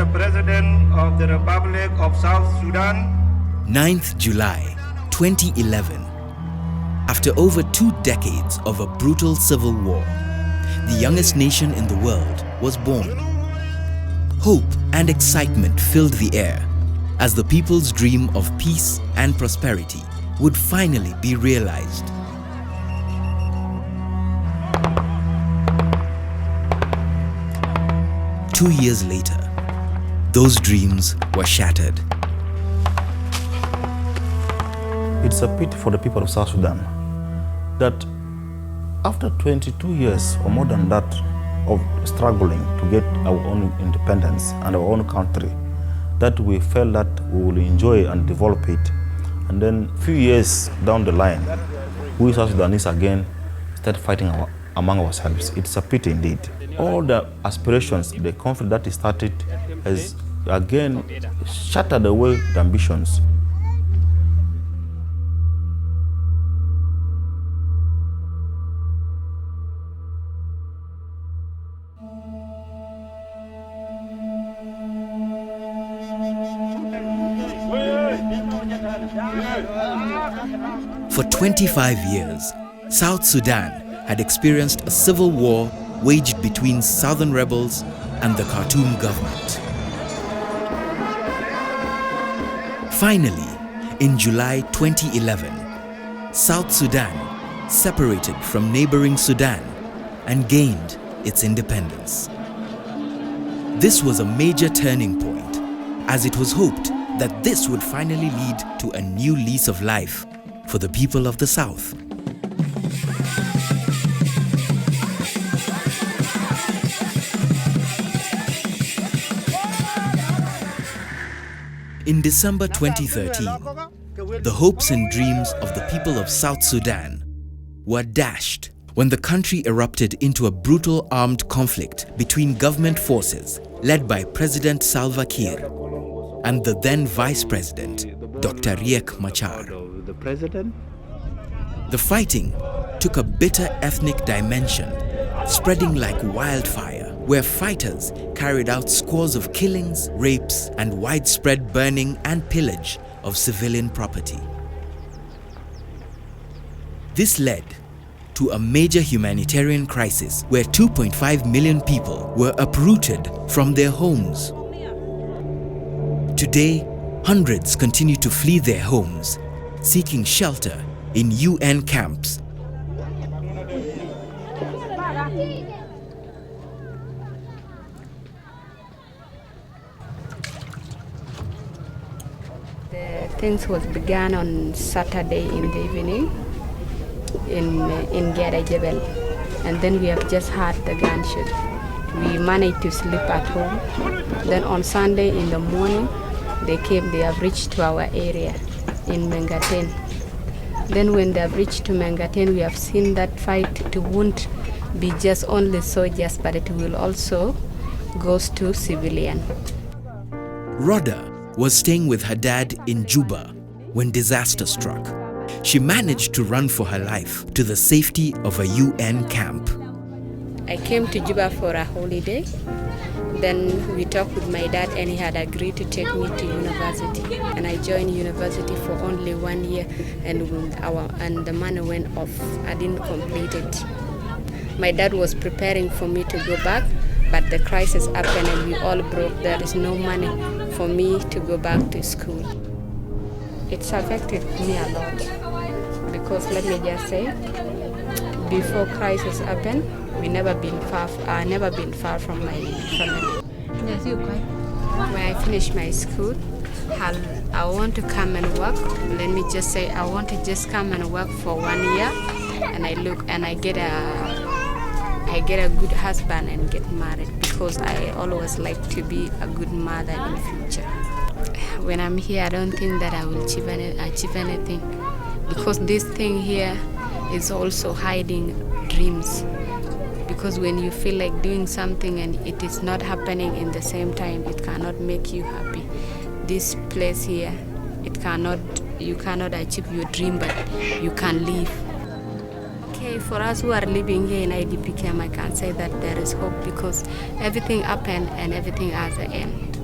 the President of the Republic of South Sudan. 9th July 2011. After over 2 decades of a brutal civil war, the youngest nation in the world was born. Hope and excitement filled the air as the people's dream of peace and prosperity would finally be realized. Two years later, those dreams were shattered. It's a pity for the people of South Sudan that after 22 years or more than that of struggling to get our own independence and our own country, that we felt that we will enjoy and develop it. And then a few years down the line, we South Sudanese again start fighting among ourselves. It's a pity indeed. All the aspirations, the conflict that started has again shattered away the ambitions. For 25 years, South Sudan had experienced a civil war waged between southern rebels and the Khartoum government. Finally, in July 2011, South Sudan separated from neighboring Sudan and gained its independence. This was a major turning point, as it was hoped that this would finally lead to a new lease of life for the people of the South. In December 2013, the hopes and dreams of the people of South Sudan were dashed when the country erupted into a brutal armed conflict between government forces led by President Salva Kiir and the then Vice President, Dr. Riek Machar. The fighting took a bitter ethnic dimension, spreading like wildfire, where fighters carried out scores of killings, rapes, and widespread burning and pillage of civilian property. This led to a major humanitarian crisis where 2.5 million people were uprooted from their homes. Today, hundreds continue to flee their homes, seeking shelter in UN camps. The things was began on Saturday in the evening in Gera Jebel, and then we have just heard the gunshot. We managed to sleep at home. Then on Sunday in the morning, they have reached to our area in Mengaten. Then when they have reached to Mengaten, we have seen that fight won't be just only soldiers, but it will also goes to civilian. Rhoda was staying with her dad in Juba when disaster struck. She managed to run for her life to the safety of a UN camp. I came to Juba for a holiday. Then we talked with my dad and he had agreed to take me to university. And I joined university for only 1 year and the money went off. I didn't complete it. My dad was preparing for me to go back, but the crisis happened and we all broke. There is no money for me to go back to school. It's affected me a lot because let me just say, before crisis happened, I never been far from my family. When I finish my school, I want to come and work. Let me just say, I want to just come and work for 1 year, and I get a good husband and get married because I always like to be a good mother in the future. When I'm here, I don't think that I will achieve anything because this thing here is also hiding dreams. Because when you feel like doing something and it is not happening in the same time, it cannot make you happy. This place here, you cannot achieve your dream, but you can live. Okay, for us who are living here in IDP camp, I can say that there is hope because everything happened and everything has an end.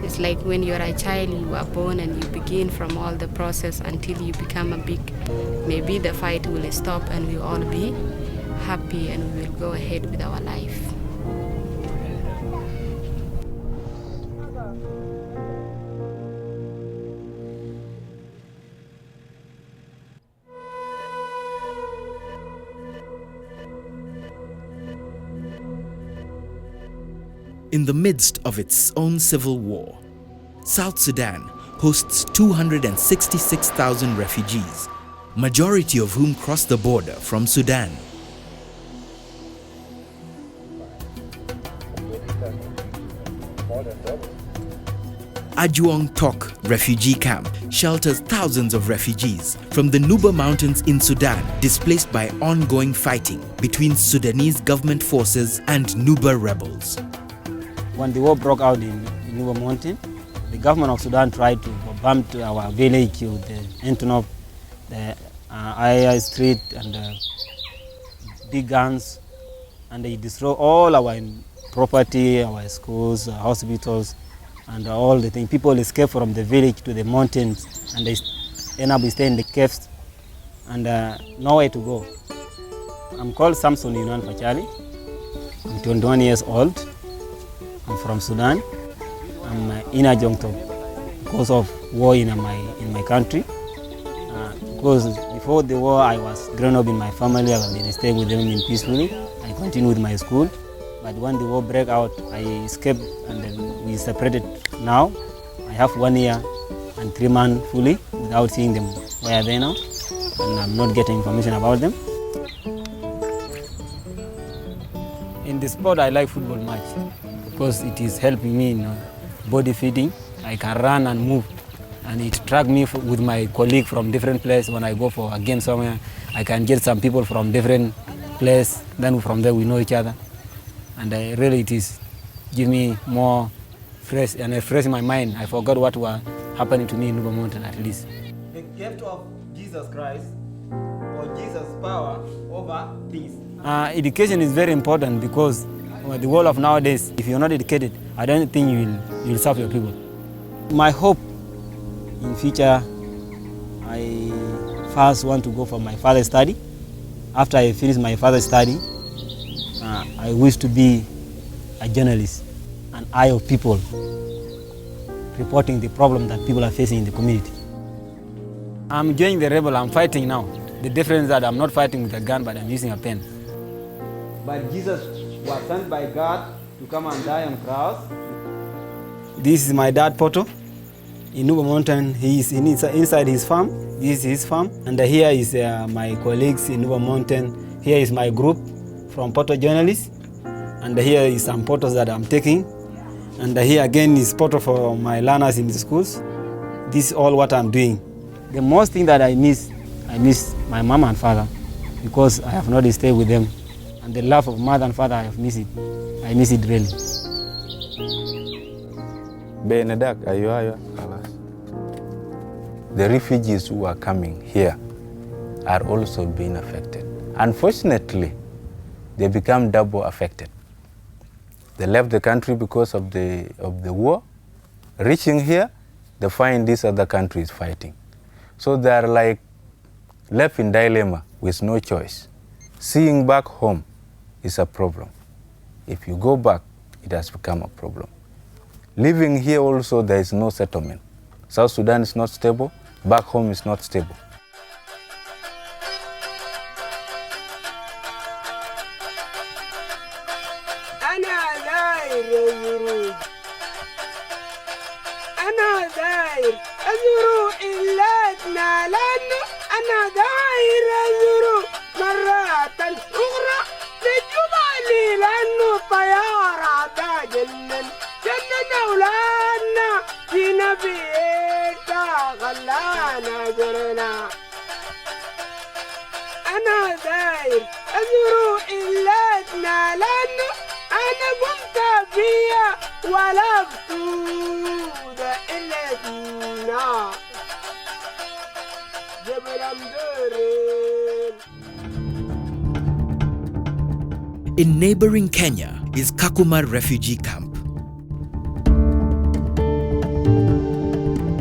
It's like when you're a child, you are born and you begin from all the process until you become a big. Maybe the fight will stop and we'll all be happy and we will go ahead with our life. In the midst of its own civil war, South Sudan hosts 266,000 refugees, majority of whom cross the border from Sudan. Ajuang Tok refugee camp shelters thousands of refugees from the Nuba Mountains in Sudan displaced by ongoing fighting between Sudanese government forces and Nuba rebels. When the war broke out in Nuba Mountain, the government of Sudan tried to bomb to our village with the Antonov, the Aya Street and the big guns, and they destroy all our property, our schools, our hospitals, and all the things. People escape from the village to the mountains, and they end up staying in the caves, and nowhere to go. I'm called Samson Yunan Fachali. I'm 21 years old. I'm from Sudan. I'm in Ajongto because of war in my country. Because before the war, I was grown up in my family. I've been staying with them in peacefully. I continued with my school. But when the war broke out, I escaped and then we separated. Now I have 1 year and 3 months fully without seeing them. Where are they now? And I'm not getting information about them. In the sport, I like football much because it is helping me in body feeding. I can run and move, and it attracts me with my colleague from different places. When I go for a game somewhere, I can get some people from different places. Then from there we know each other, and really it is give me more fresh and fresh in my mind. I forgot what was happening to me in Nuba Mountain at least. The gift of Jesus Christ or Jesus' power over things. Education is very important because the world of nowadays, if you're not educated, I don't think you'll serve your people. My hope in future, I first want to go for my further study. After I finish my further study, I wish to be a journalist, an eye of people, reporting the problem that people are facing in the community. I'm joining the rebel, I'm fighting now. The difference is that I'm not fighting with a gun, but I'm using a pen. But Jesus was sent by God to come and die on the cross. This is my dad photo. In Nuba Mountain, he is inside his farm. This is his farm. And here is my colleagues in Nuba Mountain. Here is my group from Photo Journalists. And here is some photos that I'm taking. And here again is photo for my learners in the schools. This is all what I'm doing. The most thing that I miss my mom and father because I have not stayed with them. And the love of mother and father, I have missed it. I miss it really. The refugees who are coming here are also being affected. Unfortunately, they become double affected. They left the country because of the war. Reaching here, they find these other countries fighting. So they are like left in dilemma with no choice. Seeing back home is a problem. If you go back, it has become a problem. Living here also, there is no settlement. South Sudan is not stable, back home is not stable. In neighboring Kenya is Kakuma refugee camp.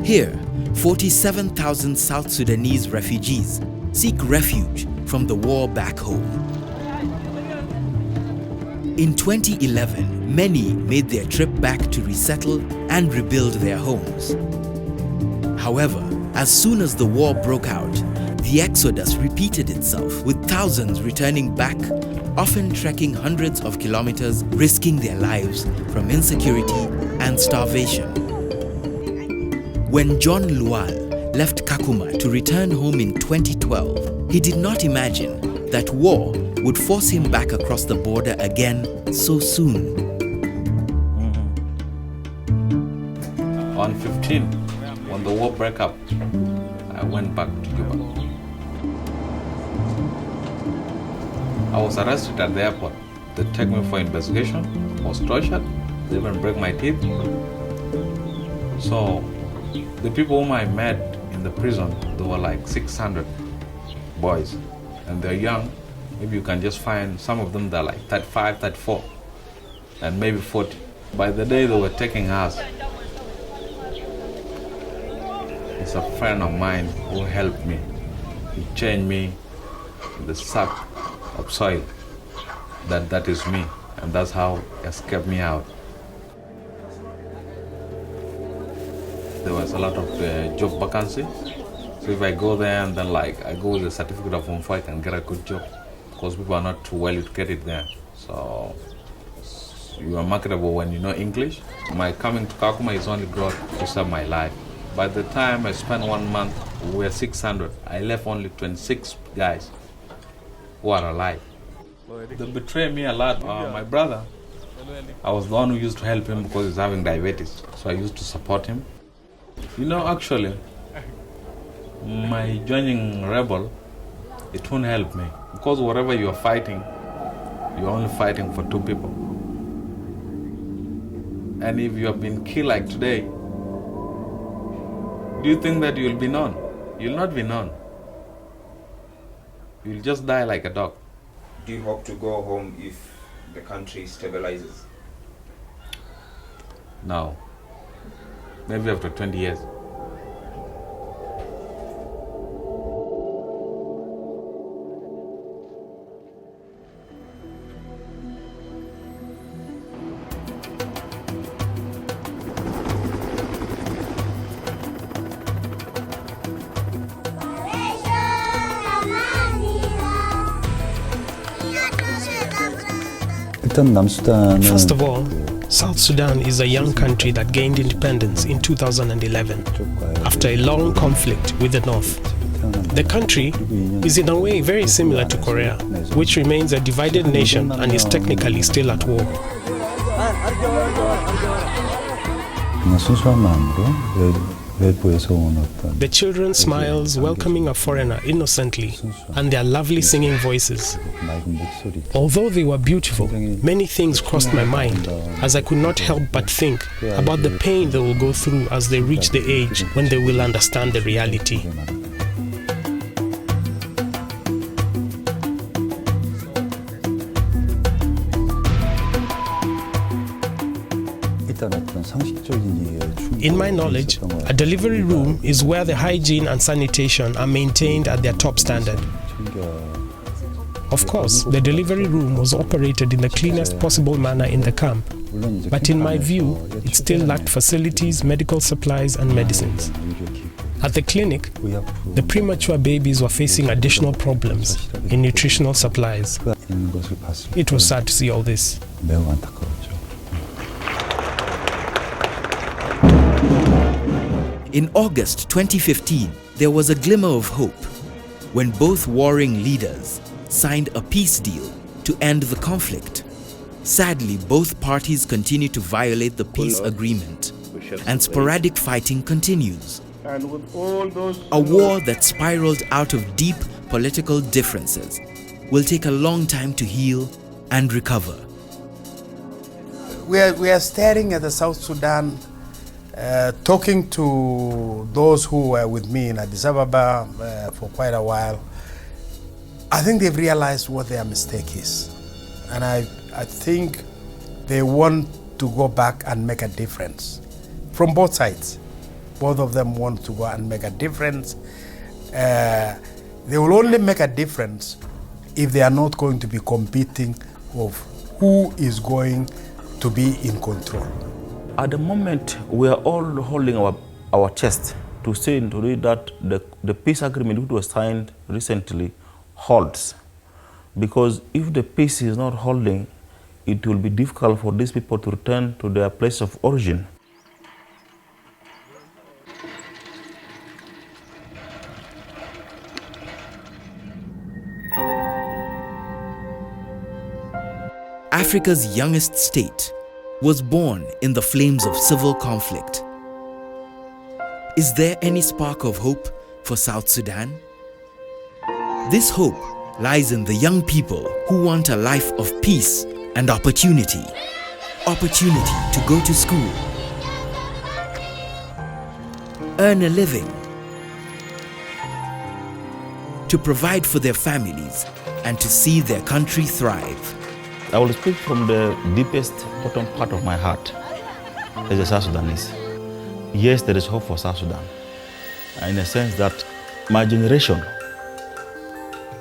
Here, 47,000 South Sudanese refugees seek refuge from the war back home. In 2011, many made their trip back to resettle and rebuild their homes. However, as soon as the war broke out, the exodus repeated itself, with thousands returning back, often trekking hundreds of kilometers, risking their lives from insecurity and starvation. When John Lual left Kakuma to return home in 2012, he did not imagine that war would force him back across the border again so soon. On 15, when the war broke up, I went back to Juba. I was arrested at the airport. They took me for investigation, was tortured, they even broke my teeth. So the people whom I met in the prison, there were like 600 boys, and they're young. Maybe you can just find some of them that are like 35, 34, and maybe 40. By the day they were taking us, it's a friend of mine who helped me. He changed me in the sack of soil. That is me, and that's how he escaped me out. There was a lot of job vacancy. So if I go there and then like I go with a certificate of home, I can get a good job, because people are not too well educated there. So you are marketable when you know English. My coming to Kakuma is only God to save my life. By the time I spent 1 month, we were 600. I left only 26 guys who are alive. They betrayed me a lot. My brother, I was the one who used to help him because he's having diabetes. So I used to support him. You know, actually, my joining rebel, it won't help me. Because whatever you are fighting, you're only fighting for two people. And if you have been killed like today, do you think that you'll be known? You'll not be known. You'll just die like a dog. Do you hope to go home if the country stabilizes? No. Maybe after 20 years. First of all, South Sudan is a young country that gained independence in 2011 after a long conflict with the North. The country is in a way very similar to Korea, which remains a divided nation and is technically still at war. The children smiles welcoming a foreigner innocently, and their lovely singing voices. Although they were beautiful, many things crossed my mind, as I could not help but think about the pain they will go through as they reach the age when they will understand the reality. In my knowledge, a delivery room is where the hygiene and sanitation are maintained at their top standard. Of course, the delivery room was operated in the cleanest possible manner in the camp, but in my view, it still lacked facilities, medical supplies and medicines. At the clinic, the premature babies were facing additional problems in nutritional supplies. It was sad to see all this. In August 2015, there was a glimmer of hope when both warring leaders signed a peace deal to end the conflict. Sadly, both parties continue to violate the peace agreement, and sporadic fighting continues. A war that spiraled out of deep political differences will take a long time to heal and recover. We are staring at the South Sudan. Talking to those who were with me in Addis Ababa for quite a while, I think they've realized what their mistake is. And I think they want to go back and make a difference from both sides. both of them want to go and make a difference. They will only make a difference if they are not going to be competing of who is going to be in control. At the moment, we are all holding our chest to say that the peace agreement which was signed recently holds. Because if the peace is not holding, it will be difficult for these people to return to their place of origin. Africa's youngest state was born in the flames of civil conflict. Is there any spark of hope for South Sudan? This hope lies in the young people who want a life of peace and opportunity. Opportunity to go to school, earn a living, to provide for their families, and to see their country thrive. I will speak from the deepest bottom part of my heart as a South Sudanese. Yes, there is hope for South Sudan, in a sense that my generation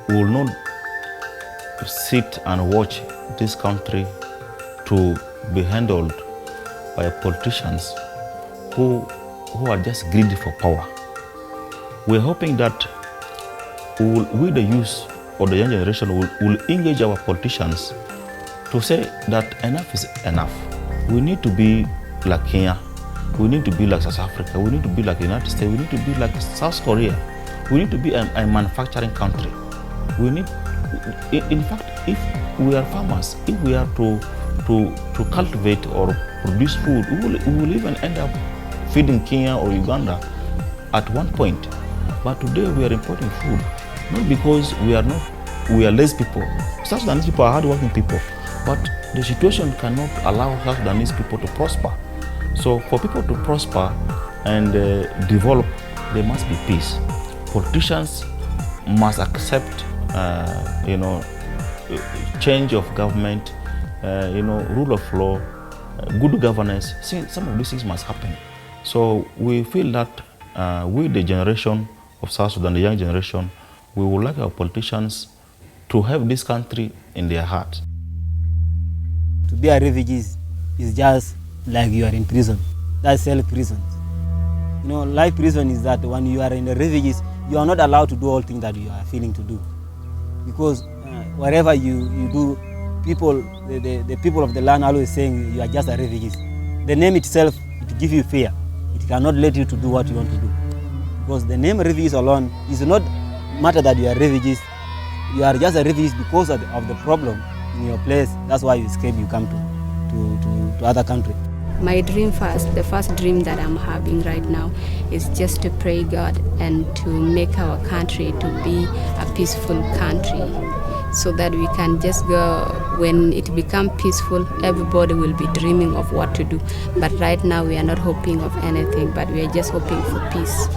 will not sit and watch this country to be handled by politicians who are just greedy for power. We're hoping that we the youth or the young generation will engage our politicians to say that enough is enough. We need to be like Kenya. We need to be like South Africa. We need to be like the United States. We need to be like South Korea. We need to be a manufacturing country. We need, in fact, if we are farmers, if we are to cultivate or produce food, we will even end up feeding Kenya or Uganda at one point. But today we are importing food, not because we are less people. South Sudanese people are hardworking people, but the situation cannot allow South Sudanese people to prosper. So for people to prosper and develop, there must be peace. Politicians must accept, change of government, rule of law, good governance. See, some of these things must happen. So we feel that we, the generation of South Sudan, the young generation, we would like our politicians to have this country in their heart. To be a refugee is just like you are in prison. That's self-prison. Life prison is that when you are in the refugees, you are not allowed to do all things that you are feeling to do. Because wherever you do, the people of the land are always saying you are just a refugee. The name itself, it gives you fear. It cannot let you to do what you want to do. Because the name refugees alone is not matter that you are refugees. You are just a refugee because of the problem in your place. That's why you escape, you come to other country. My dream the first dream that I'm having right now is just to pray God and to make our country to be a peaceful country, so that we can just go, when it becomes peaceful, everybody will be dreaming of what to do. But right now we are not hoping of anything, but we are just hoping for peace.